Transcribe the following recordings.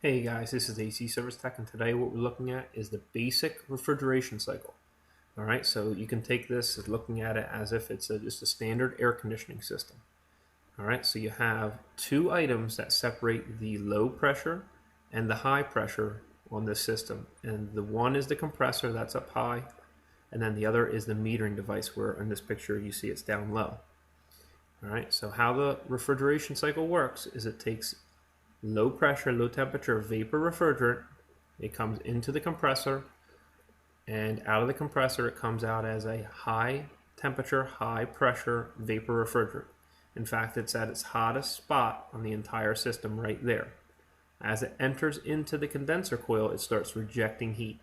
Hey guys, this is AC Service Tech, and today what we're looking at is the basic refrigeration cycle. Alright, so you can take this as looking at it as if it's just a standard air conditioning system. Alright, so you have two items that separate the low pressure and the high pressure on this system. And the one is the compressor that's up high, and then the other is the metering device, where in this picture you see it's down low. Alright, so how the refrigeration cycle works is it takes low pressure, low temperature vapor refrigerant. It comes into the compressor, and out of the compressor it comes out as a high temperature, high pressure vapor refrigerant. In fact, it's at its hottest spot on the entire system right there. As it enters into the condenser coil, it starts rejecting heat.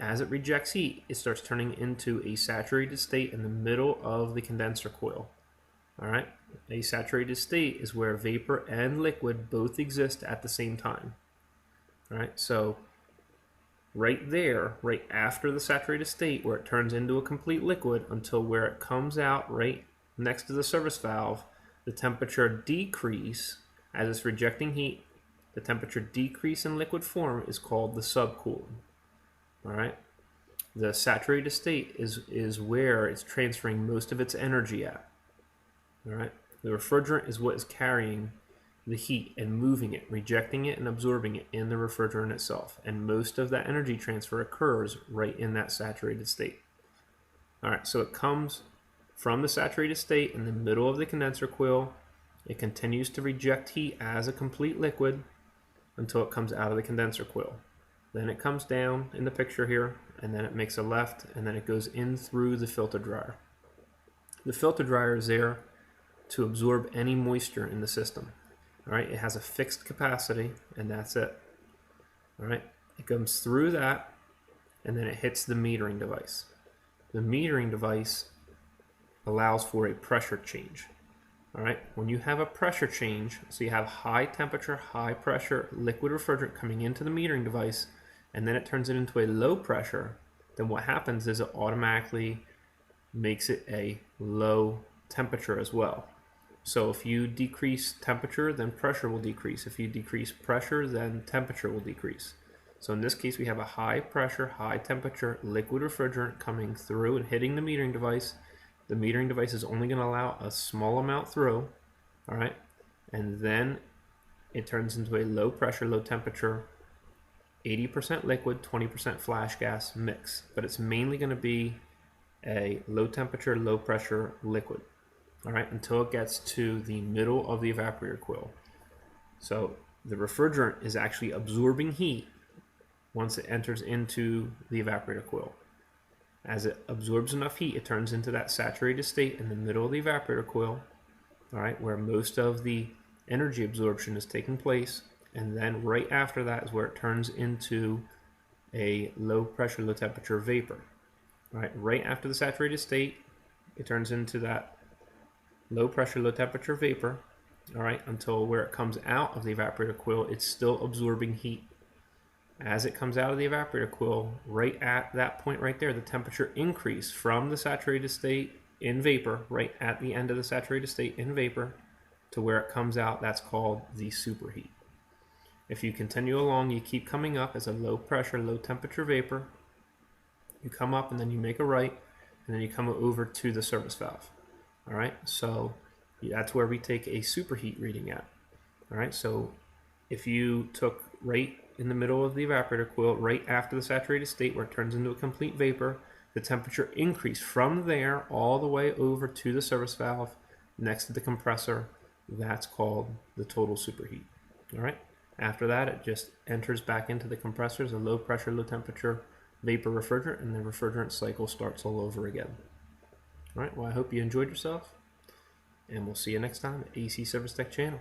As it rejects heat, it starts turning into a saturated state in the middle of the condenser coil. Alright, a saturated state is where vapor and liquid both exist at the same time. Alright, so right there, right after the saturated state, where it turns into a complete liquid until where it comes out right next to the service valve, the temperature decrease as it's rejecting heat. The temperature decrease in liquid form is called the subcooling. Alright, the saturated state is where it's transferring most of its energy at. Alright, the refrigerant is what is carrying the heat and moving it, rejecting it and absorbing it in the refrigerant itself. And most of that energy transfer occurs right in that saturated state. Alright, so it comes from the saturated state in the middle of the condenser coil. It continues to reject heat as a complete liquid until it comes out of the condenser coil. Then it comes down in the picture here, and then it makes a left, and then it goes in through the filter dryer. The filter dryer is there to absorb any moisture in the system. Alright, it has a fixed capacity, and that's it. Alright, it comes through that, and then it hits the metering device. The metering device allows for a pressure change. Alright, when you have a pressure change, so you have high temperature, high pressure liquid refrigerant coming into the metering device, and then it turns it into a low pressure, then what happens is it automatically makes it a low temperature as well. So if you decrease temperature, then pressure will decrease. If you decrease pressure, then temperature will decrease. So in this case, we have a high pressure, high temperature liquid refrigerant coming through and hitting the metering device. The metering device is only going to allow a small amount through, all right? And then it turns into a low pressure, low temperature, 80% liquid, 20% flash gas mix. But it's mainly going to be a low temperature, low pressure liquid. Alright, until it gets to the middle of the evaporator coil. So the refrigerant is actually absorbing heat once it enters into the evaporator coil. As it absorbs enough heat, it turns into that saturated state in the middle of the evaporator coil, alright, where most of the energy absorption is taking place. And then right after that is where it turns into a low pressure, low temperature vapor. Alright, right after the saturated state, it turns into that low pressure, low temperature vapor, all right, until where it comes out of the evaporator coil, it's still absorbing heat. As it comes out of the evaporator coil, right at that point right there, the temperature increase from the saturated state in vapor, right at the end of the saturated state in vapor, to where it comes out. That's called the superheat. If you continue along, you keep coming up as a low pressure, low temperature vapor. You come up and then you make a right, and then you come over to the service valve. Alright, so that's where we take a superheat reading at. Alright, so if you took right in the middle of the evaporator coil, right after the saturated state where it turns into a complete vapor, the temperature increased from there all the way over to the service valve next to the compressor. That's called the total superheat. Alright, after that it just enters back into the compressor as a low pressure, low temperature vapor refrigerant, and the refrigerant cycle starts all over again. Alright, well, I hope you enjoyed yourself, and we'll see you next time at AC Service Tech channel.